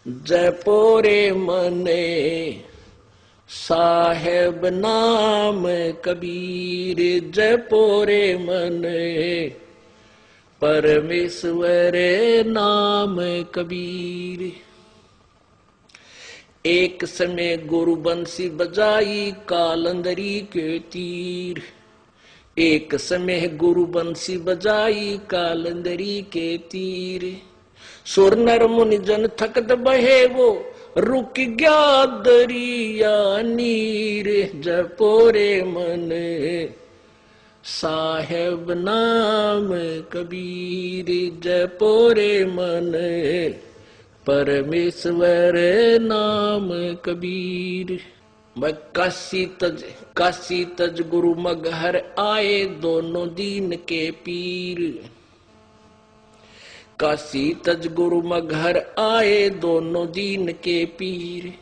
जयपोरे मने साहेब नाम कबीर, जयपोरे मने परमेश्वर नाम कबीर। एक समय गुरु बंसी बजाई कालंदरी के तीर, एक समय गुरु बंसी बजाई कालंदरी के तीर। सुर नर मुनि जन थकत बहे वो रुक गया दरिया नीर, जयपोरे मन साहेब नाम कबीर, जयपोरे मन परमेश्वर नाम कबीर। मैं काशी तज गुरु मगहर आए दोनों दीन के पीर, काशी तज गुरु मगहर आए दोनों दीन के पीर।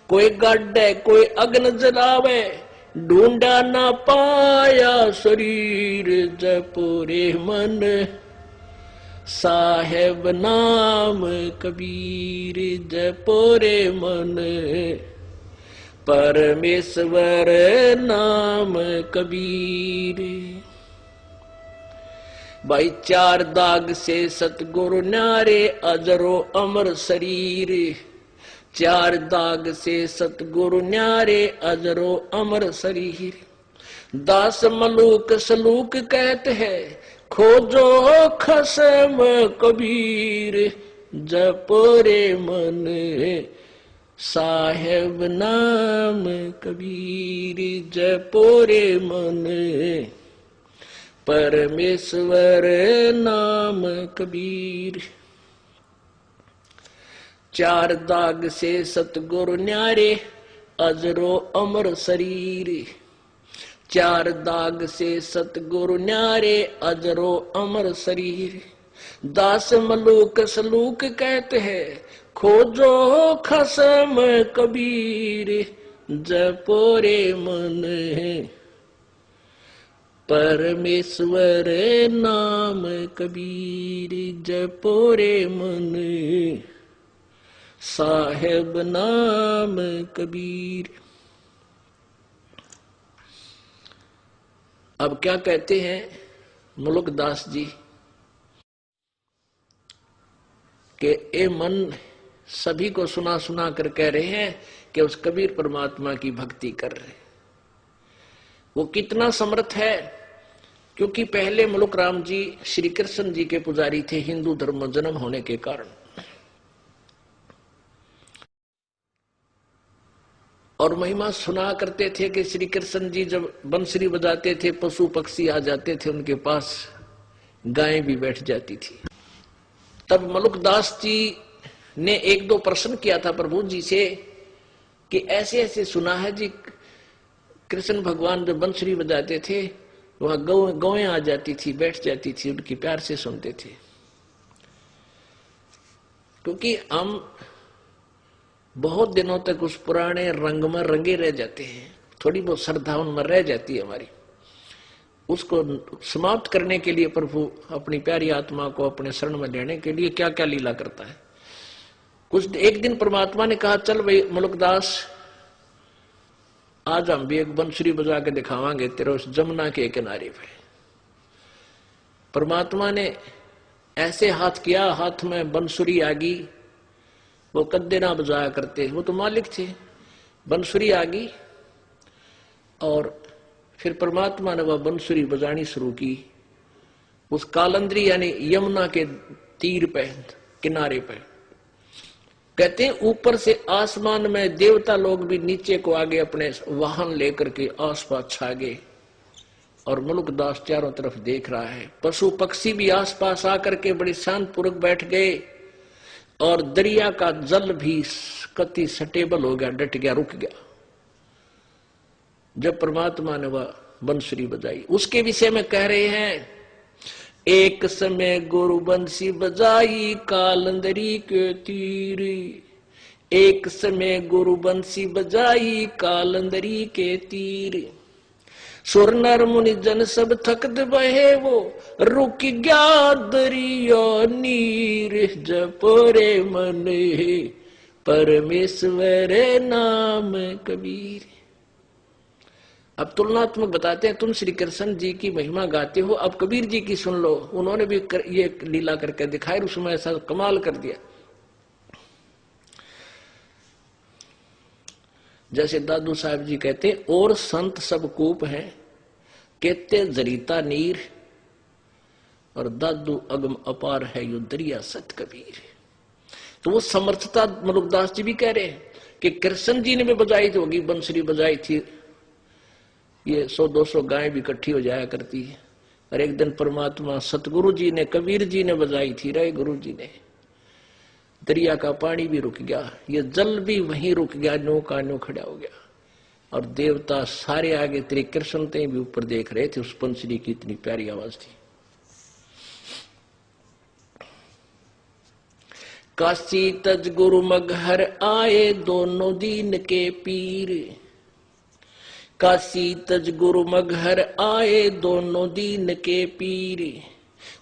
कोई गाड्डे कोई अग्न जलावे ढूंढा ना पाया शरीर, जयपोरे मन साहेब नाम कबीर, जयपोरे मन परमेश्वर नाम कबीर। भाई चार दाग से सतगुरु न्यारे अजरो अमर शरीर, चार दाग से सतगुरु न्यारे अजरो अमर शरीर। दास मलूक सलूक कहते हैं खोजो खसम कबीर, जयपोरे मन साहेब नाम कबीर, जयपोरे मन परमेश्वर नाम कबीर। चार दाग से सतगुरु न्यारे अजरो अमर शरीर, चार दाग से सतगुरु न्यारे अजरो अमर शरीर। दास मलूक सलूक कहते हैं खोजो खसम कबीर, जयपोरे मन परमेश्वर नाम कबीर, जयपोरे मन साहेब नाम कबीर। अब क्या कहते हैं मुलुकदास जी कि ए मन सभी को सुना सुना कर कह रहे हैं कि उस कबीर परमात्मा की भक्ति कर रहे। वो कितना समर्थ है, क्योंकि पहले मुलुक राम जी श्री कृष्ण जी के पुजारी थे हिंदू धर्म में जन्म होने के कारण, और महिमा सुना करते थे कि श्री कृष्ण जी जब बंसुरी बजाते थे पशु पक्षी आ जाते थे उनके पास, गायें भी बैठ जाती थी। तब मुलुकदास जी ने एक दो प्रश्न किया था प्रभु जी से कि ऐसे ऐसे सुना है जी कृष्ण भगवान जब बंसुरी बजाते थे वहां गौएं आ जाती थी बैठ जाती थी, उनकी प्यार से सुनते थे। क्योंकि हम बहुत दिनों तक उस पुराने रंग में रंगे रह जाते हैं, थोड़ी बहुत श्रद्धा उनमें रह जाती है हमारी। उसको समाप्त करने के लिए प्रभु अपनी प्यारी आत्मा को अपने शरण में लेने के लिए क्या क्या लीला करता है। कुछ एक दिन परमात्मा ने कहा चल भाई मुलुकदास आज हम भी एक बंसुरी बजा के दिखावांगे तेरे उस जमुना के किनारे पे। परमात्मा ने ऐसे हाथ किया, हाथ में बंसुरी आ गई। वो कद्दे ना बजाया करते, वो तो मालिक थे। बंसुरी आ गई और फिर परमात्मा ने वह बंसुरी बजानी शुरू की उस कालंदरी यानी यमुना के तीर पे किनारे पे। कहते हैं ऊपर से आसमान में देवता लोग भी नीचे को आगे अपने वाहन लेकर के आसपास छा गए और मुलुकदास चारों तरफ देख रहा है। पशु पक्षी भी आसपास आकर के बड़े शांतपूर्वक बैठ गए और दरिया का जल भी कति स्टेबल हो गया, डट गया, रुक गया जब परमात्मा ने वह बंसुरी बजाई। उसके विषय में कह रहे हैं एक समय गुरु बंसी बजाई कालंदरी के तीर, एक समय गुरु बंसी बजाई कालंदरी के तीर। सुर नर मुनि जन सब थकत बहे वो, रुक गया दरिया नीर, जपरे मन परमेश्वर नाम कबीर। अब तुलनात्मक बताते हैं, तुम श्री कृष्ण जी की महिमा गाते हो, अब कबीर जी की सुन लो। उन्होंने भी ये लीला करके दिखाई, उसमें ऐसा कमाल कर दिया। जैसे दादू साहब जी कहते, और संत सब कूप हैं, कहते जरीता नीर, और दादू अगम अपार है यो दरिया सत कबीर। तो वो समर्थता मलुकदास जी भी कह रहे हैं कि कृष्ण जी ने भी बजाई थी, होगी बंसुरी बजाई थी, ये 100-200 गायें भी इकट्ठी हो जाया करती है। और एक दिन परमात्मा सतगुरु जी ने, कबीर जी ने बजाई थी, राय गुरु जी ने, दरिया का पानी भी रुक गया, ये जल भी वहीं रुक गया, नो का नो खड़ा हो गया। और देवता सारे आगे तेरे कृष्ण ते भी ऊपर देख रहे थे, उस बंसुरी की इतनी प्यारी आवाज थी। काशी तज गुरु मगहर आए, दोनों दीन के पीर। काशी तज गुरु मगहर आए, दोनों दीन के पीर।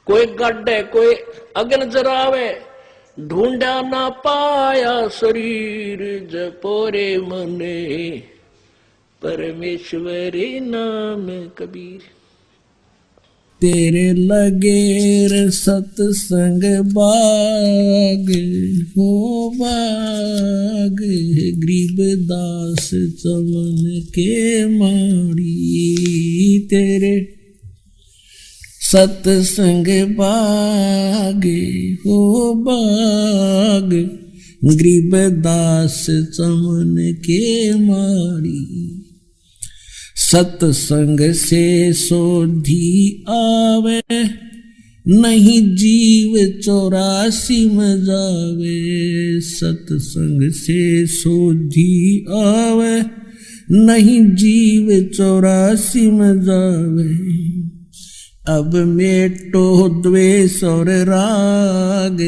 कोई गड्ढे कोई अग्न जरावे, ढूंढा ना पाया शरीर, जपोरे मने परमेश्वर नाम कबीर। तेरे लगेर सतसंग बाग हो बाग, गरीबदास चमन के माड़ी। तेरे सतसंग बाग हो बाग, गरीबदास चमन के माड़ी। सत्संग से सोधी आवे, नहीं जीव 84 में जावे। सत्संग से सोधी आवे, नहीं जीव 84 में जावे। अब मेटो द्वेष और राग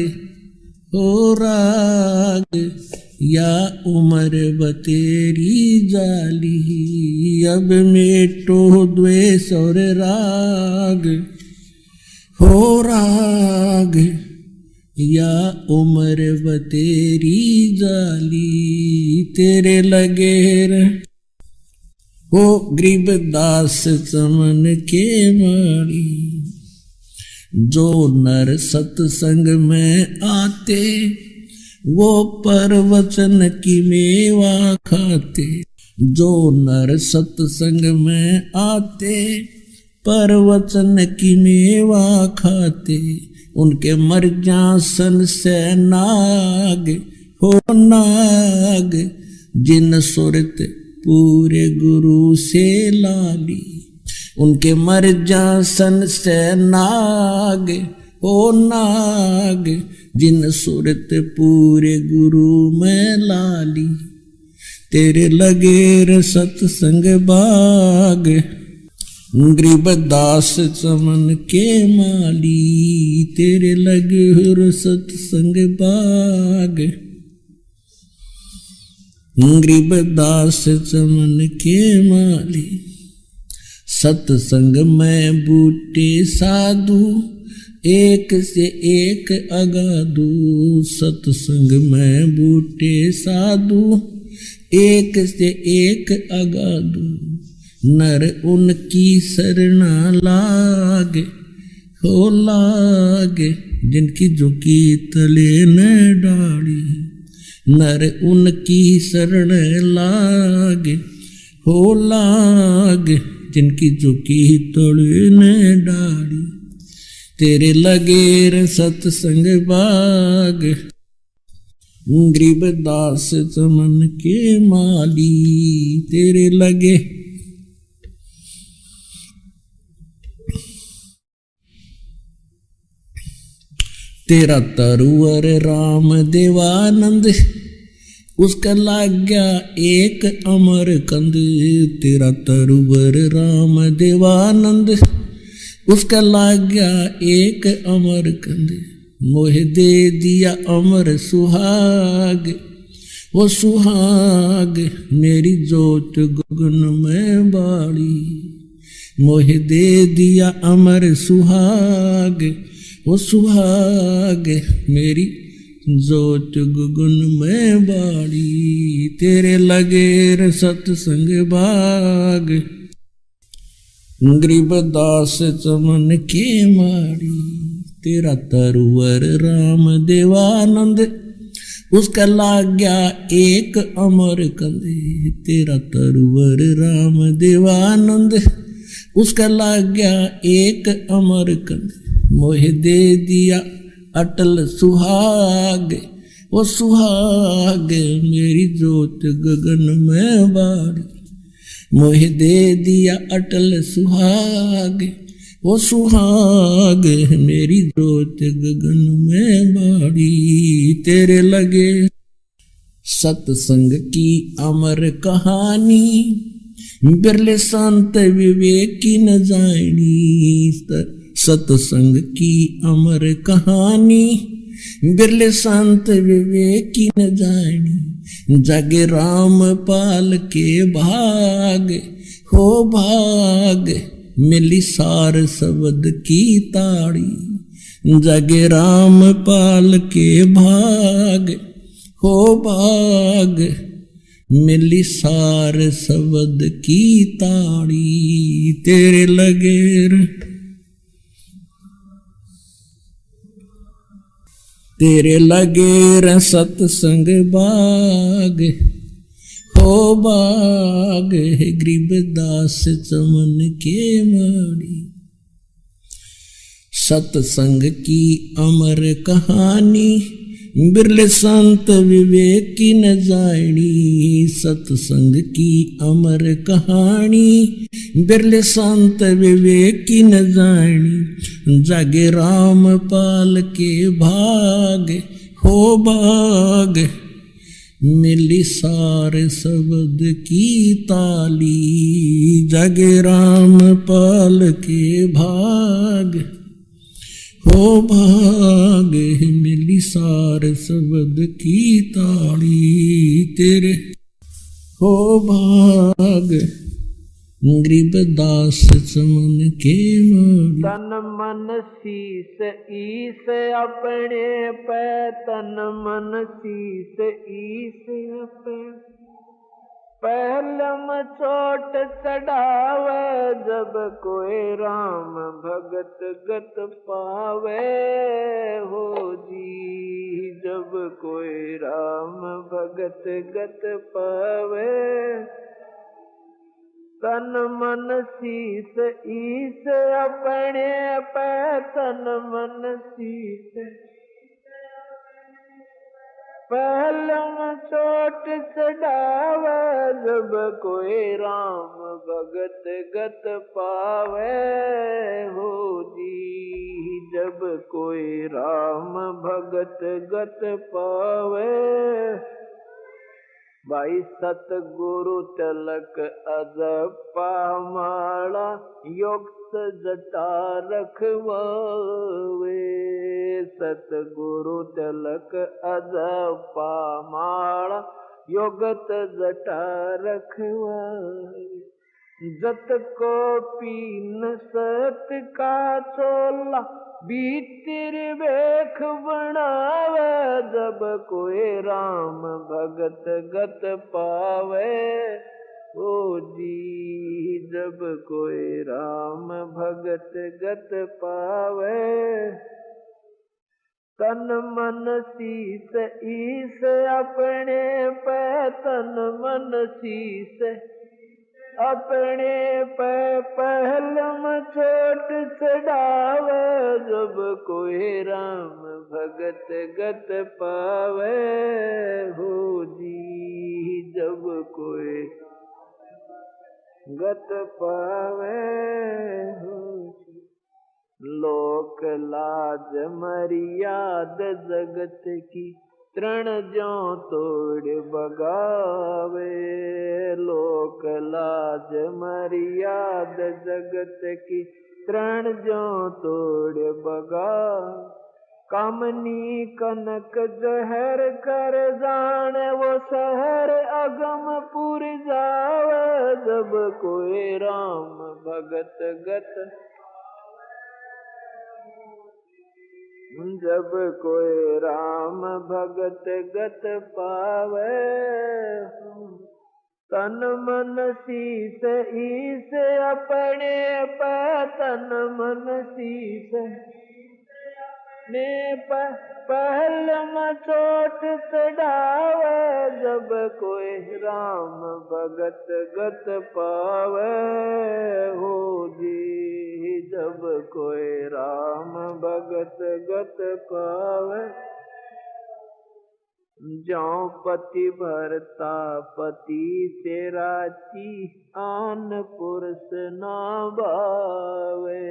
हो राग, या उम्र बतेरी जाली। अब मेटो द्वेष और राग हो राग, या उम्र बतेरी जाली। तेरे लगेर हो गरीबदास चमन के माड़ी। जो नर सत्संग में आते, वो परवचन की मेवा खाते। जो नर सत्संग में आते, परवचन की मेवा खाते। उनके मर्जासन से नाग हो नाग, जिन सुरत पूरे गुरु से लाली। उनके मर्जासन से नाग हो नाग, जिन सूरत पूरे गुरु में लाली। तेरे लगेर सत्संग बाग, गरीबदास चमन के माली। तेरे लगेर सत्संग बाग, गरीबदास चमन के माली। सत्संग में बूटे साधु, एक से एक अगाधु। सत्संग में बूटे साधु, एक से एक अगाधु। नर उनकी शरणा लागे हो लागे, जिनकी झुकी तले न डाली। नर उनकी शरण लागे हो लागे, जिनकी झुकी तले न डाली। तेरे लगेर सत्संग बाग, गरीबदास चमन के माली। तेरे लगे तेरा तरुवर राम देवानंद, उसका लाग गया एक अमर कंद। तेरा तरुवर राम देवानंद, उसका लाग गया एक अमर कंद। मोह दे दिया अमर सुहाग, वो सुहाग मेरी जोत गगन में बाड़ी। मोह दे दिया अमर सुहाग, वो सुहाग मेरी जोत गुगुन में बाड़ी, तेरे लगे रे सतसंग बाग, गरीबदास चमन के माड़ी, तेरा तरुवर राम देवानंद, उसका लाग गया एक अमर कंदे, तेरा तरुवर राम देवानंद, उसका लाग गया एक अमर कंदे, मोह दे दिया अटल सुहाग, वो सुहाग मेरी जोत गगन में बाड़ी, मोह दे दिया अटल सुहाग, वो सुहाग मेरी जोत गगन में बाड़ी, तेरे लगे सत्संग की अमर कहानी, बिरले संत विवेक की न जानी, सत्संग की अमर कहानी, बिरले संत विवेक की न जानी, जागे राम पाल के भाग, हो भाग मिली सार शब्द की ताड़ी, जागे राम पाल के भाग, हो भाग मिली सार शब्द की ताड़ी, तेरे लगे तेरे लगे रे सत्संग बाग, हो बाग गरीबदास चमन के माड़ी, सत्संग की अमर कहानी, बिरले संत विवेक की न जानी, सत्संग की अमर कहानी, बिरले संत विवेक की न जानी, जागे राम पाल के भाग, हो भाग मिली सारे शब्द की ताली, जागे राम पाल के भाग, हो भाग मिली सारे शब्द की ताली, तेरे हो भाग गरीबदास चमन के माड़ी, तन मन शीस ईस अपने पे, तन मन शीस ईस अपने, पहलम चोट चढ़ावे, जब कोई राम भगत गत पावे, हो जी जब कोई राम भगत गत पावे, तन मन शीस ईस अपने पे, तन मन शीस पहलम चोट चढ़ावे, जब कोई राम भगत गत पावे, हो जी जब कोई राम भगत गत पावे, भाई सतगुरु तिलक अजपा माला, योग जटा रखवावे, सतगुरु तिलक अजपा माला, योगत जटा रखवावे, जत को पीन सत का चोला, भीतर बेख बनावे, जब कोई राम भगत गत पावे, ओ जी जब कोई राम भगत गत पावे, तन मन शीस ईस अपने पे, तन मन शीस अपने पे, पहलम चोट चढ़ावे, जब कोई राम भगत गत पावे, हो जी जब कोई गत पावे, हो लोक लाज मर्याद जगत की, तृण ज्यों तोड़ बगावे, लोक लाज मर्याद जगत की, तृण ज्यों तोड़ बगावे, कामनी कनक जहर कर जाने, वो शहर अगम पुर जावे, जब कोई राम भगत गत, जब कोई राम भगत गत पावे, तन मन शीस ईस अपने पे, तन मन शीस ने पहल में चोट चढ़ावे, जब कोई राम भगत गत पावे हो जी, जब कोई राम भगत गत पावे। ज्यों पति भरता पति से राची, आन पुरुष ना भावे,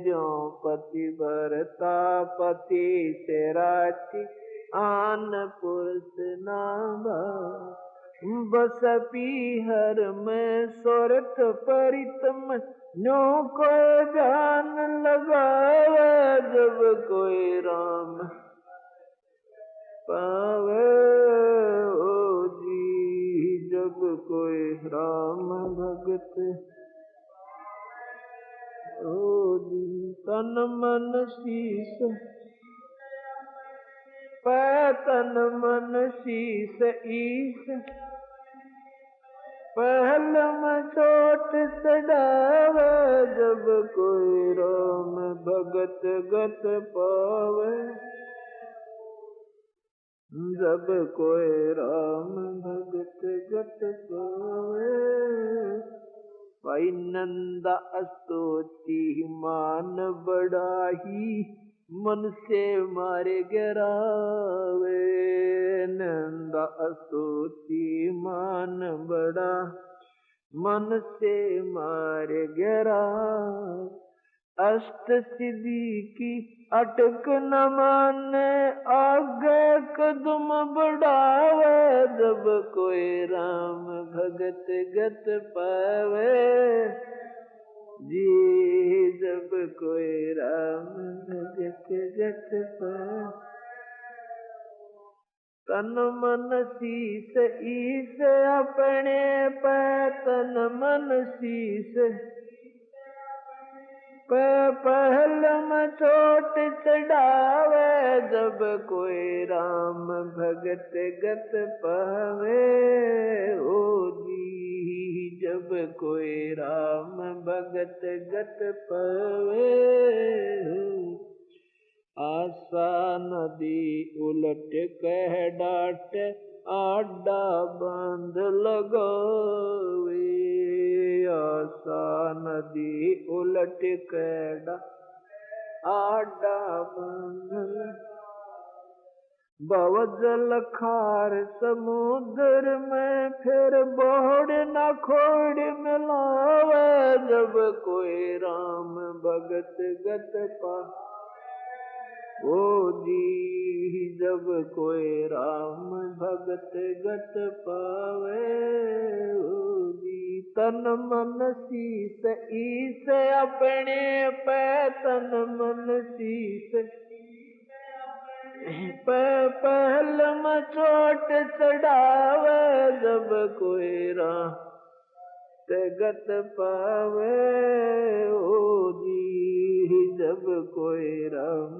ज्यों पति भरता पति से राची, आन पुरुष ना भावे। बस पीहर में सोरठ परितम, न्यो को जान लगावे, जब कोई राम पावे ओ जी, जब कोई राम भगत ओ जी। तन मन शीस पै, तन मन शीस ईस, पहल में चोट चढ़ावे, जब कोई राम भगत गत पावे, जब कोई राम भगत गत पावे। भाई नंदा स्तुति मान बढ़ाही, मन से मारे गिरावे, नंदा स्तुति मान बड़ा, मन से मारे गिरावे। अष्ट सिद्धि की अटक न माने, आगे कदम बढ़ावे, जब कोई राम भगत गत पावे जी, जब कोई राम भगत गत पावे। तन मन शीस ईस अपने पे, तन मन शीस पहल में चोट चढ़ावे, जब कोई राम भगत गत पावे ओ जी, जब कोई राम भगत गत पावे। आशा नदी उलट कह डाट, आडा बांध लगावे, आशा नदी उलट कैडा आडा बांध। भवजल खार समुद्र में, फिर बोड़ न खोड़ मिलावे, जब कोई राम भगत गत पा ओ जी, जब कोई राम भगत गत पावे ओ जी। तन मन शीस ईस अपने पे, तन मन शीस पहल में चोट चढ़ावे, जब कोई राम गत पावे ओ जी, जब कोई राम।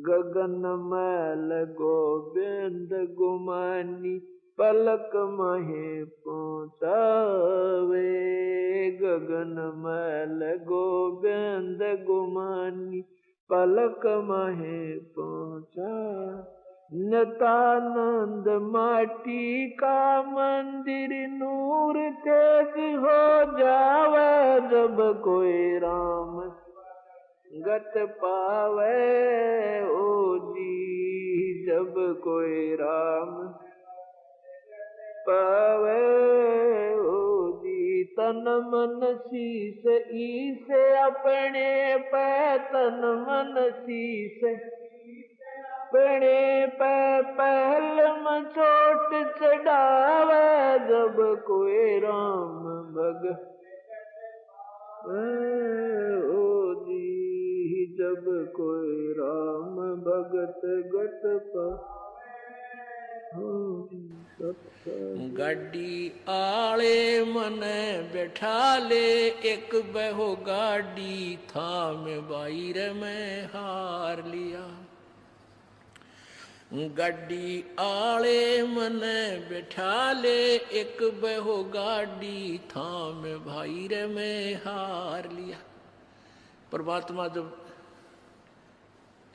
गगन मैल गोविंद गुमानी, पलक महे पहुँचावे, गगन मैल गोविंद गुमानी, पलक महे पहुँचा। नितानंद माटी का मंदिर, नूर तेज हो जावे, जब कोई राम गत पावे ओ जी, जब कोई राम पावे ओ जी। तन मन शीस ईस अपने पे, तन मन शीस अपने पे, पहल में चोट चढ़ावे, जब कोई राम भगत ओ जी, जब कोई राम भगत गत पा। गाड़ी आले मने बैठा ले एक बहो गाड़ी थाम बाहर में हार लिया। गाड़ी आले मने बैठा ले एक बहो गाड़ी थाम बाहर में हार लिया। परमात्मा जब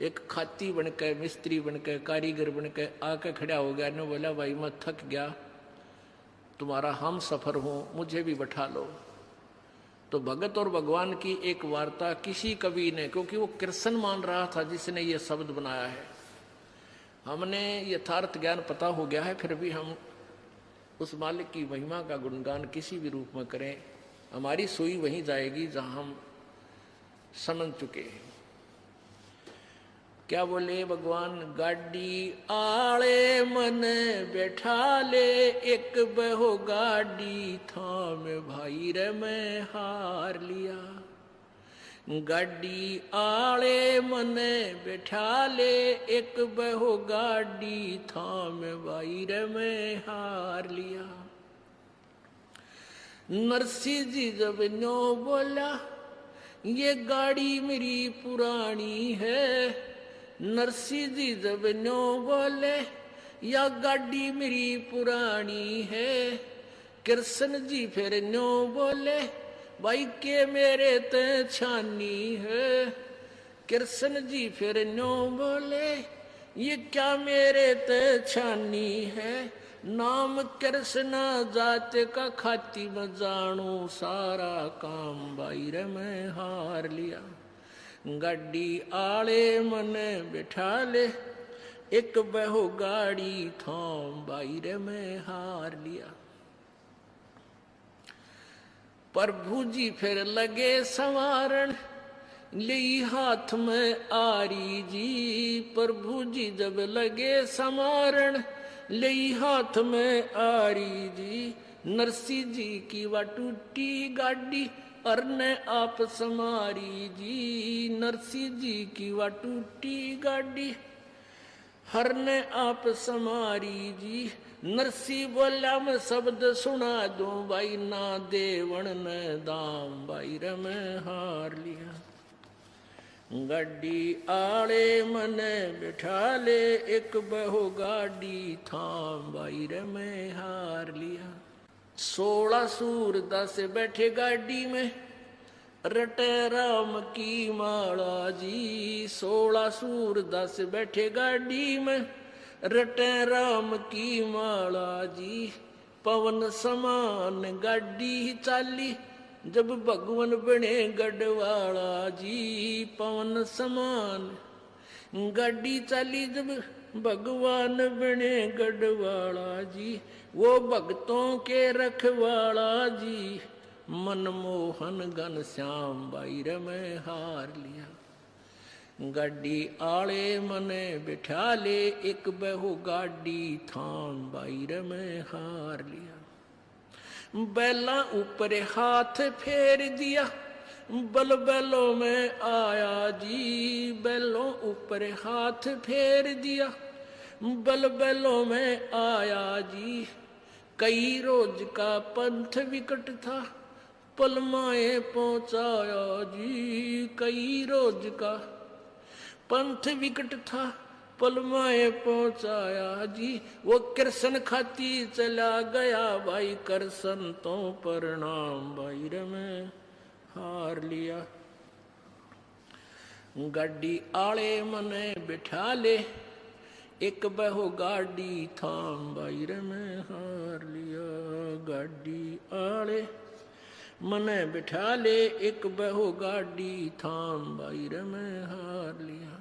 एक खाती बनके मिस्त्री बनके कारीगर बनके आके खड़ा हो गया ने बोला भाई मैं थक गया, तुम्हारा हम सफर हूं, मुझे भी बैठा लो। तो भगत और भगवान की एक वार्ता किसी कवि ने, क्योंकि वो कृष्ण मान रहा था जिसने ये शब्द बनाया है, हमने यथार्थ ज्ञान पता हो गया है, फिर भी हम उस मालिक की महिमा का गुणगान किसी भी रूप में करें, हमारी सुई वहीं जाएगी जहां हम समझ चुके हैं। क्या बोले भगवान? गाड़ी आले मन बैठा ले एक बहो गाड़ी थाम भाई रे मैं हार लिया। गाड़ी आले मन बैठा ले एक बहो गाड़ी थाम भाई रे मैं हार लिया। नरसिंह जी जब नो बोला ये गाड़ी मेरी पुरानी है, नरसिंह जी जब नो बोले या गाड़ी मेरी पुरानी है, कृष्ण जी फिर नो बोले भाई के मेरे ते छानी है। कृष्ण जी फिर नो बोले ये क्या मेरे ते छानी है, नाम कृष्ण जात का खाती में जानू सारा काम भाई रे मैं हार लिया। गाड़ी आले मने बिठा ले एक बहो गाड़ी थाम भाई रे मैं हार लिया। प्रभु जी फिर लगे संवारण ले हाथ में आरी जी, प्रभु जी जब लगे संवारण ले हाथ में आरी जी, नरसिंह जी की वा टूटी गाड़ी और ने आप समारी जी, नरसिंह जी की वा टूटी गाड़ी हर ने आप समारी जी। नरसिंह बोला मैं शब्द सुना दूं भाई ना देवण ने दाम भाई रे मैं हार लिया। गाड़ी आले मने बिठा ले एक बहो गाड़ी थाम भाई रे मैं हार लिया। 16 सूरदास बैठे गाड़ी में रटे राम की माला जी, 16 सूरदास बैठे गाड़ी में रटे राम की माला जी। पवन समान गाड़ी चाली जब भगवान बने गढ़वाला जी, पवन समान गाड़ी चाली जब भगवान बने गढ़वाला जी। वो भक्तों के रखवाला जी, मनमोहन घन श्याम भाई रे मैं हार लिया। गाड़ी आले मने बिठा ले एक बहो गाड़ी थाम भाई रे मैं हार लिया। बैला ऊपर हाथ फेर दिया बल बैलों में आया जी, बैलों ऊपर हाथ फेर दिया बल बैलों में आया जी। कई रोज का पंथ विकट था पलमाए पहुंचाया जी, कई रोज का पंथ विकट था पलमाए पहुंचाया जी। वो कृष्ण खाती चला गया भाई कृष्ण तो प्रणाम भाई रे मैं हार लिया। गाड़ी आले मने बिठा ले एक बहो गाड़ी थाम भाई रे मैं हार लिया। गाड़ी आले मने बिठा ले एक बहो गाड़ी थाम भाई रे मैं हार लिया।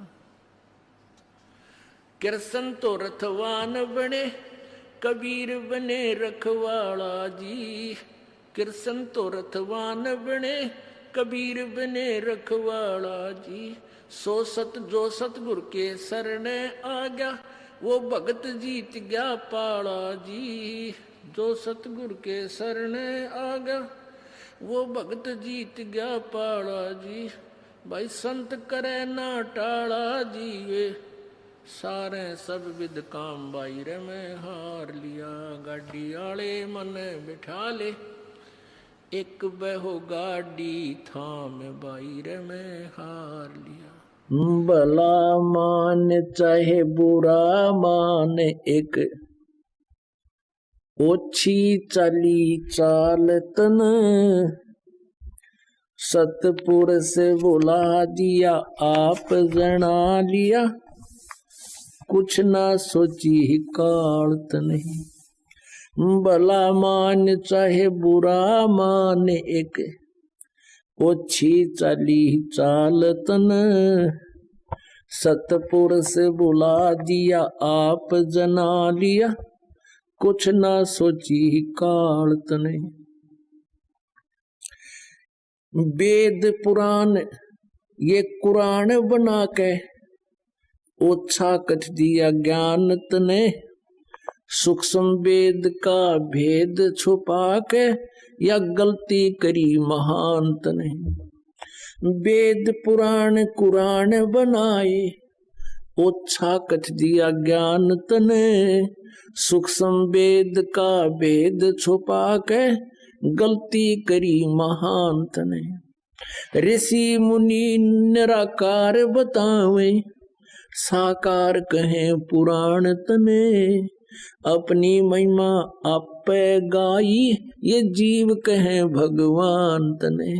कृष्ण तो रथवान बने कबीर बने रखवाला जी, कृष्ण तो रथवान बने कबीर बने रखवाला जी। सो सत जो सतगुरु के शरणे आ गया वो भगत जीत गया पाला जी, जो सतगुरु के शरणे आ गया वो भगत जीत गया पाला जी। भाई संत करे ना टाला जी, वे सारे सब विद काम बाईरे में हार लिया। गाड़ी आले मन बिठा ले, एक बहो गाड़ी थाम बाईरे में हार लिया। भला मान चाहे बुरा मान, एक ओछी चाली चालतन, सतपुरुष बुला दिया आप जना लिया, कुछ ना सोची कालत नहीं। भला मान चाहे बुरा मान, एक ओछी चाली चालतन, सतपुरुष बुला दिया आप जना लिया, कुछ ना सोची कालत नहीं। वेद पुराण ये कुरान बना के ओछा कथ दिया ज्ञान तने, सूक्ष्म वेद का भेद छुपा के या गलती करी महान तने। वेद पुराण कुरान बनाए, ओछा कथ दिया ज्ञान तने, सूक्ष्म वेद का भेद छुपा के गलती करी महान तने। ऋषि मुनि निराकार बतावे, साकार कहे पुराण तने, अपनी महिमा आपे गाई, ये जीव कहे भगवान तने।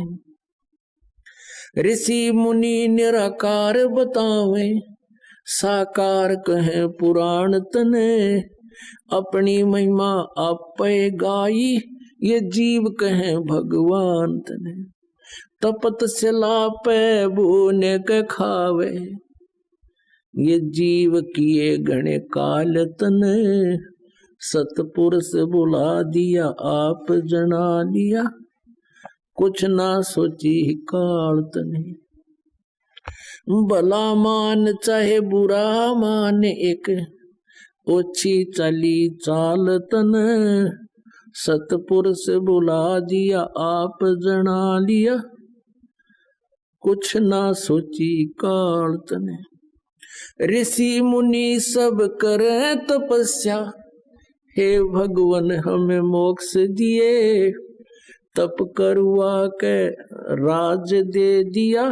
ऋषि मुनि निराकार बतावे, साकार कहे पुराण तने, अपनी महिमा आपे गाई, ये जीव कहे भगवान तने। तपत सिला पे बोने के खावे, ये जीव किए गणे काल तने, सतपुरुष बुला दिया आप जना लिया, कुछ ना सोची काल तने। भला मान चाहे बुरा मान, एक ओछी चाली चालतन, सतपुरुष बुला दिया आप जना लिया, कुछ ना सोची काल तने। ऋषि मुनि सब करे तपस्या, हे भगवान हमें मोक्ष दिए, तप करवा के राज दे दिया,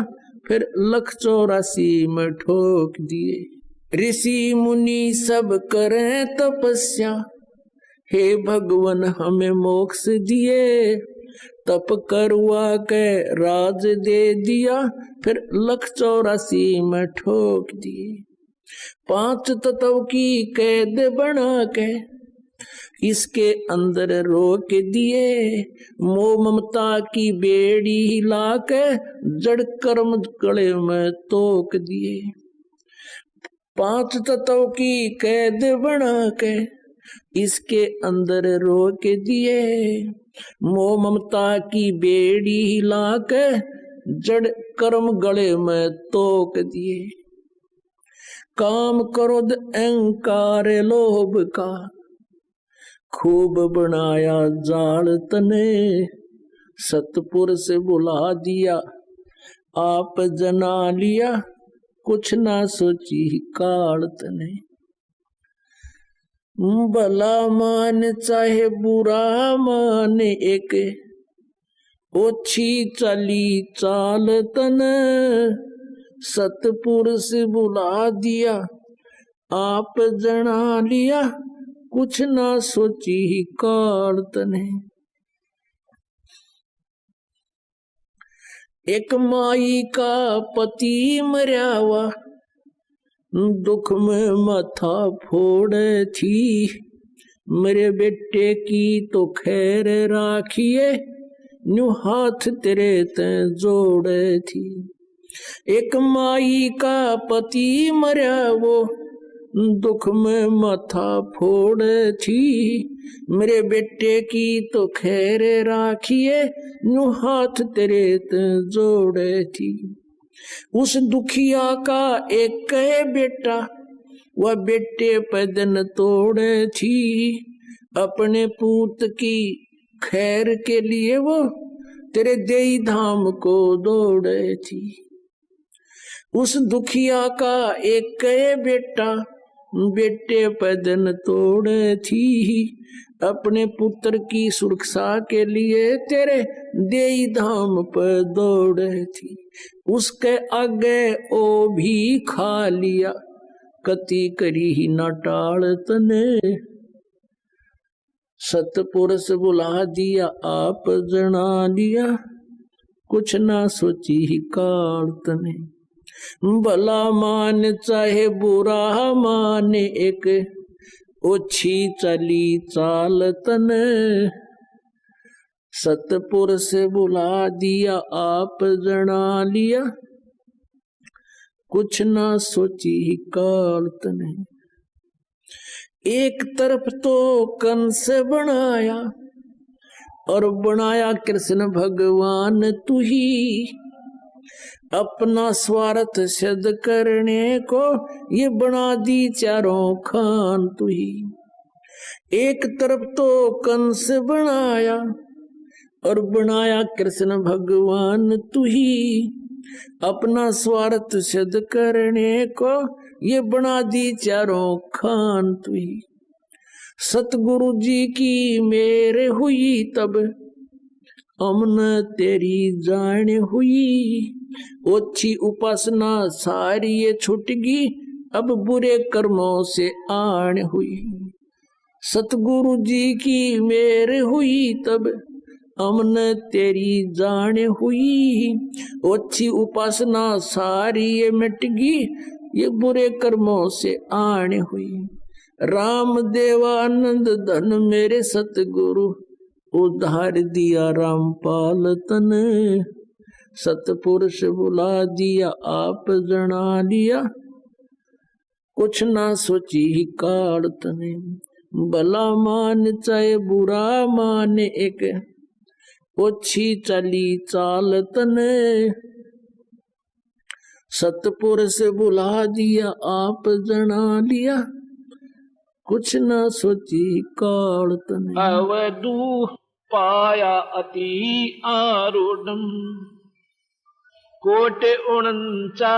फिर 184 में ठोक दिए। ऋषि मुनि सब करे तपस्या, हे भगवान हमें मोक्ष दिए, तप करवा के राज दे दिया, फिर 184 में ठोक दिए। 5 तत्व की कैद बना के इसके अंदर रोक दिए, मोह ममता की बेड़ी हिला के जड़ कर्म गले में तोक दिए। 5 तत्व की कैद बना के इसके अंदर रोक दिए, मोह ममता की बेड़ी हिला के जड़ कर्म गले में तोक दिए। काम क्रोध अहंकार लोभ का खूब बनाया जाल तने, सतपुरुष बुला दिया आप जना लिया, कुछ ना सोची काल तने। भला मान चाहे बुरा मान, एक ओछी चाली चाल तन, सतपुरुष बुला दिया आप जना लिया, कुछ ना सोची काल तने। एक माई का पति मरयावा, दुख में माथा फोड़े थी, मेरे बेटे की तो खैर राखिए, न्यू हाथ तेरे ते जोड़े थी। एक माई का पति मरा वो, दुख में माथा फोड़े थी, मेरे बेटे की तो खैर राखिए, न्यू हाथ तेरे ते जोड़े थी। उस दुखिया का एक है बेटा, वह बेटे पैदन तोड़े थी, अपने पूत की खैर के लिए वो तेरे देई धाम को दौड़े थी। उस दुखिया का एक बेटा, बेटे पदन तोड़े थी। अपने पुत्र की सुरक्षा के लिए तेरे देई धाम पर दौड़े थी। उसके आगे ओ भी खा लिया, कति करी ही न टाल तने। सतपुरुष बुला दिया आप जना लिया, कुछ ना सोची ही काल तने। भला मान चाहे बुरा माने, एक ओछी चली चाल तने। सतपुरुष बुला दिया आप जना लिया, कुछ ना सोची ही काल तने। एक तरफ तो कंस बनाया, और बनाया कृष्ण भगवान तू ही। अपना स्वार्थ सिद्ध करने को ये बना दी चारों खान तू ही। एक तरफ तो कंस बनाया, और बनाया कृष्ण भगवान तू ही। अपना स्वार्थ सिद्ध करने को ये बना दी चारों खान तू ही। सतगुरु जी की मेरे हुई तब, अमन तेरी जान हुई। ओछी उपासना सारी ये छुटगी, अब बुरे कर्मों से आन हुई। सतगुरु जी की मेरे हुई तब, अमन तेरी जान हुई। ओछी उपासना सारी ये मिटगी, ये बुरे कर्मों से आन हुई। राम देवानंद धन मेरे सतगुरु, उद्धार दिया रामपाल तन। सतपुरुष बुला दिया आप जना लिया, कुछ ना सोची ही काल तने। भला मान चाहे बुरा माने, एक ओछी चली चाल तने। सतपुरुष बुला दिया आप जना लिया, कुछ ना सोची काल तने। अवधू पाया अति आरूढ़, कोटि उनचा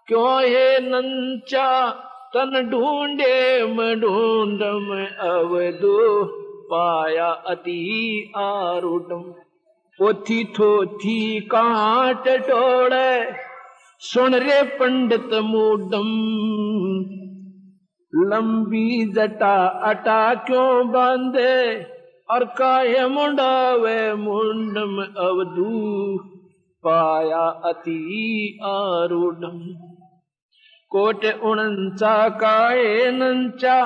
क्यों है नंचा, तन ढूंढे मैं ढूंढम। अवधू पाया अति आरूढ़, पोथी थोथी कांट टोड़े, सुन रे पंडित मूडम। लंबी जटा अटा क्यों बांधे, और काहे मुंडावे मुंडम। अवधू पाया अति आरूढ़, कोटि उनचा काहे नंचा,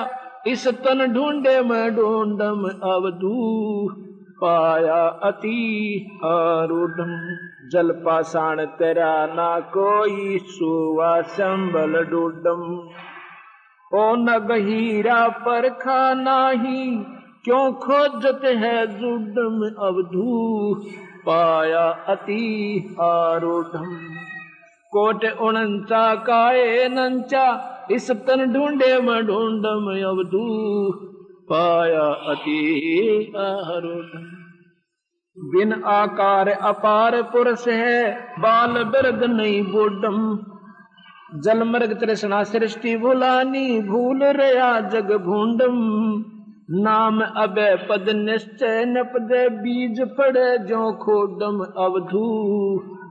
इस तन ढूंढे मैं ढूंढम। अवधू पाया अति आरूढ़, जल पाषाण तेरा ना कोई, सुवा संबल डूडम। ओ नग हीरा पर खाना ही, क्यों खोजत है जुडम। अवधू पाया अति आरूढ़, कोटि उनचा काहे नंचा, इस तन ढूंढे मैं ढूंढम। अवधू पाया अति आरूढ़, बिन आकार अपार पुरुष है, बाल बिरद नहीं बूढ़म। जल मृग तृष्णा सृष्टि भुलानी, भूल रया जग भूंडम। नाम अबे पद निश्चय नपदे, बीज पड़े जो खोडम। अवधू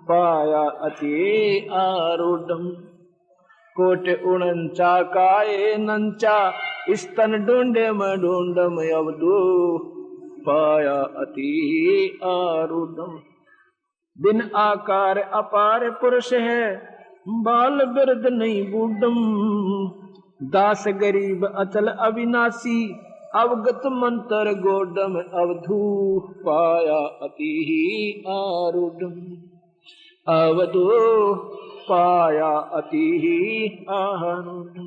पाया अति आरूढ़, कोटि उनचा काहे नंचा, इस तन ढूंढे मैं ढूंढम। अवधू पाया अति आरूढ़, बिन आकार अपार पुरुष है, बाल बिरद नहीं बूढ़म। दास गरीब अचल अविनाशी, अवगत मंत्र गोडम। अवधू पाया अति आरूढ़, अवधू पाया अति आरूढ़,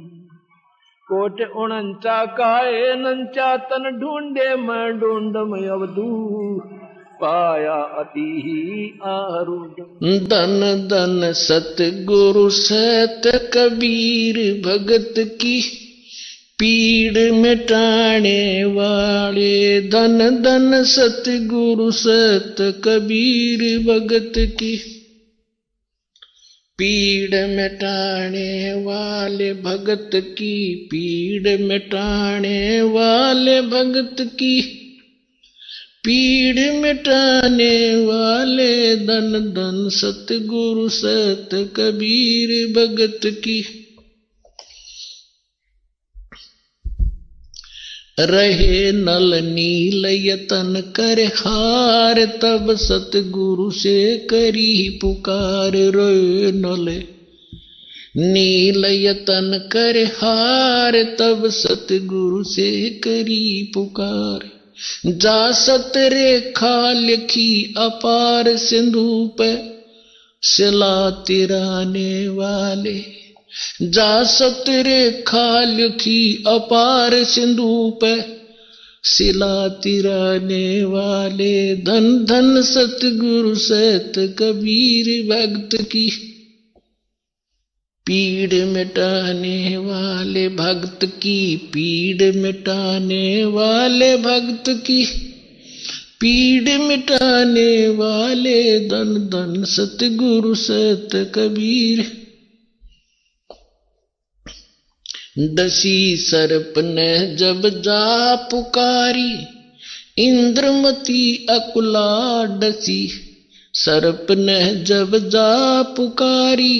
कोटि उनचा काहे नंचा, तन ढूंढे मैं ढूंढम। अवधू पाया अति आरूढ़। धन धन सतगुरु सत कबीर, भगत की पीड़ मिटाने वाले। धन धन सतगुरु सत कबीर, भगत की पीड़ मिटाने वाले भगत की, पीड़ मिटाने वाले भगत की, पीड़ मिटाने वाले धन धन सतगुरु सत कबीर भगत की। रहे नल नील यतन कर हार, तब सतगुरु से करी पुकार। रोए नल नील यतन कर हार, तब सतगुरु से करी पुकार। जा सत रेखा लिखी अपार सिंधु पे, सिला तिराने वाले। जा सत रेखा लिखी अपार सिंधु पे, सिला तिराने वाले। धन धन सतगुरु सत कबीर भक्त की, पीड़ मिटाने वाले भक्त की, पीड़ मिटाने वाले भक्त की, पीड़ मिटाने वाले धन धन सतगुरु सत कबीर। डसी सर्प ने जब जा पुकारी, इंद्रमती अकुला डसी। सर्प ने जब जा पुकारी,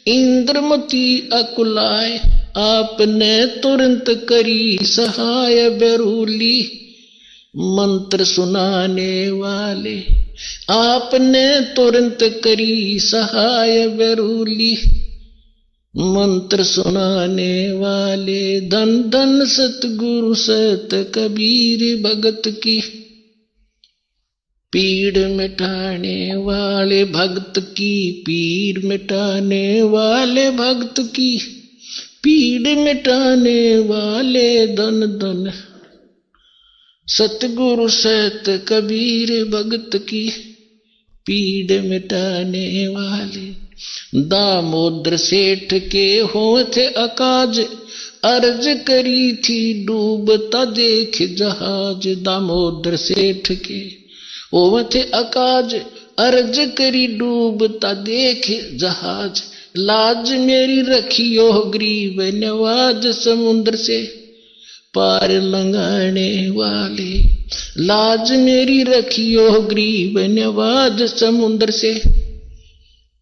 इंद्रमती अकुलाए। आपने तुरंत करी सहाय बेरूली, मंत्र सुनाने वाले। आपने तुरंत करी सहाय बेरूली, मंत्र सुनाने वाले। धन धन सतगुरु सत कबीर भगत की, पीड़ मिटाने वाले भक्त की, पीड़ मिटाने वाले भक्त की, पीड़ मिटाने वाले धन धन सतगुरु सत कबीर भगत की, पीड़ मिटाने वाले। दामोदर सेठ के होते अकाज, अर्ज करी थी डूबता देख जहाज। दामोदर सेठ के होते अकाज, अर्ज करी डूबता देख जहाज। लाज मेरी रखियो ग्रीब नवाज, समुद्र से पार लंघाने वाले। लाज मेरी रखियो ग्रीब नवाज, समुद्र से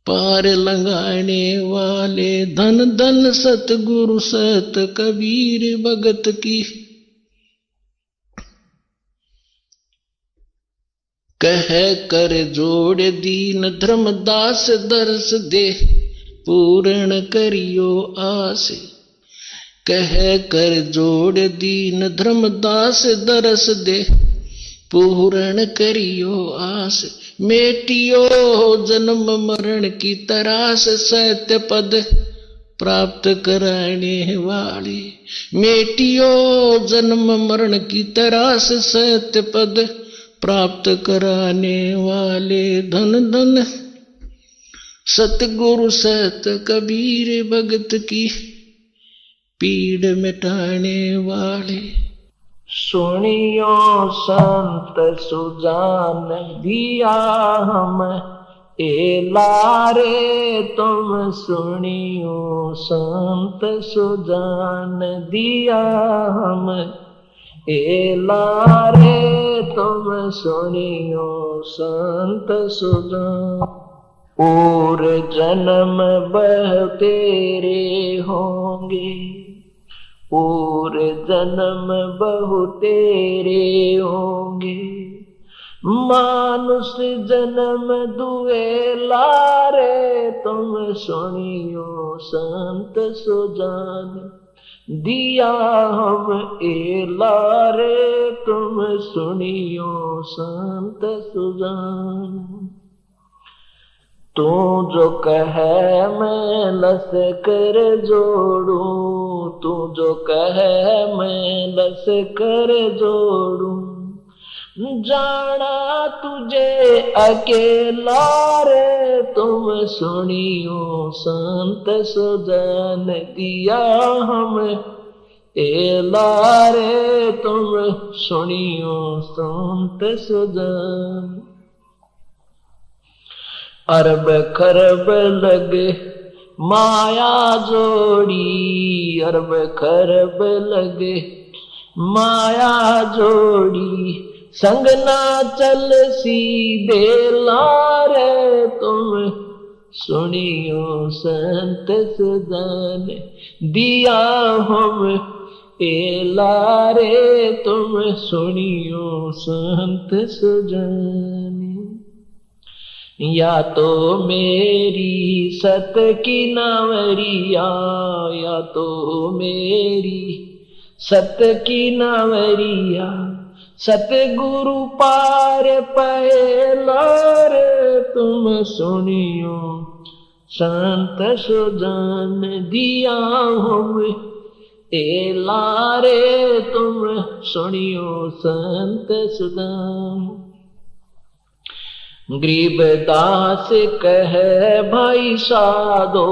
पार लंघाने वाले। धन धन सतगुरु सत कबीर भगत की, कह कर जोड़ दीन धर्मदास दर्श दे, पूर्ण करियो आस। कह कर जोड़ दीन धर्मदास दर्श दे, पूर्ण करियो आस। मेटियो जन्म मरण की तरास, सत्य पद प्राप्त कराने वाले। मेटियो जन्म मरण की तरास, सत्य पद प्राप्त कराने वाले। धन धन सतगुरु सत कबीर भगत की, पीड़ मिटाने वाले। सुनियो संत सुजान दिया हम ए लारे, तुम सुनियो संत सुजान दिया हम ए लारे, तुम सुनियो संत सुजान। और जन्म बह तेरे होंगे, और जन्म बहु तेरे होंगे। मानुष जन्म दुए लारे, तुम सुनियो संत सुजान दिया हम ए लारे, तुम सुनियो संत सुजान। तू जो कहे मैं लश्कर जोड़ूं, तू जो कहे मैं लश्कर जोड़ूं। जाना तुझे अकेला रे, तुम सुनियो संत सुजान दिया हम ए लारे, तुम सुनियो संत सुजान। अरब खरब लगे माया जोड़ी अरब खरब लगे, माया जोड़ी संग ना चल सीधे लारे तुम सुनियो संत सुजान दिया हम ए लारे तुम सुनियो संत सुजान। या तो मेरी सत की नावरिया, या तो मेरी सत की नावरिया सतगुरु पार पहलार तुम सुनियो संत सुजान दिया हम ए लारे तुम सुनियो संत सुजान। गरीबदास कहे भाई साधो,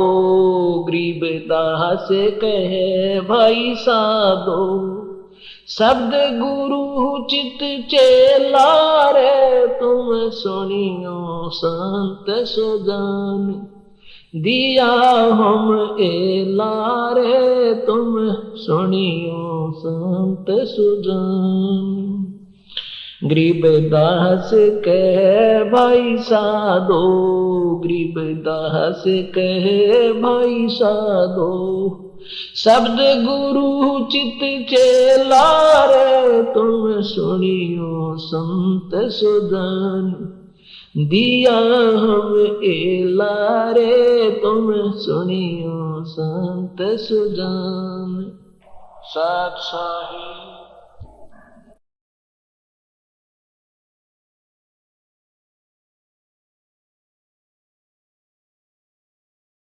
गरीबदास कहे भाई साधो शब्द गुरु चित चेला रे तुम सुनियो संत सुजान दिया हम ए लारे तुम सुनियो संत सुजान। गरीबदास कहे भाई साधो, गरीबदास कहे भाई साधो शब्द गुरु चित चेला रे तुम सुनियो संत सुजान दिया हम ए लारे तुम सुनियो संत सुजान। सत साहिब।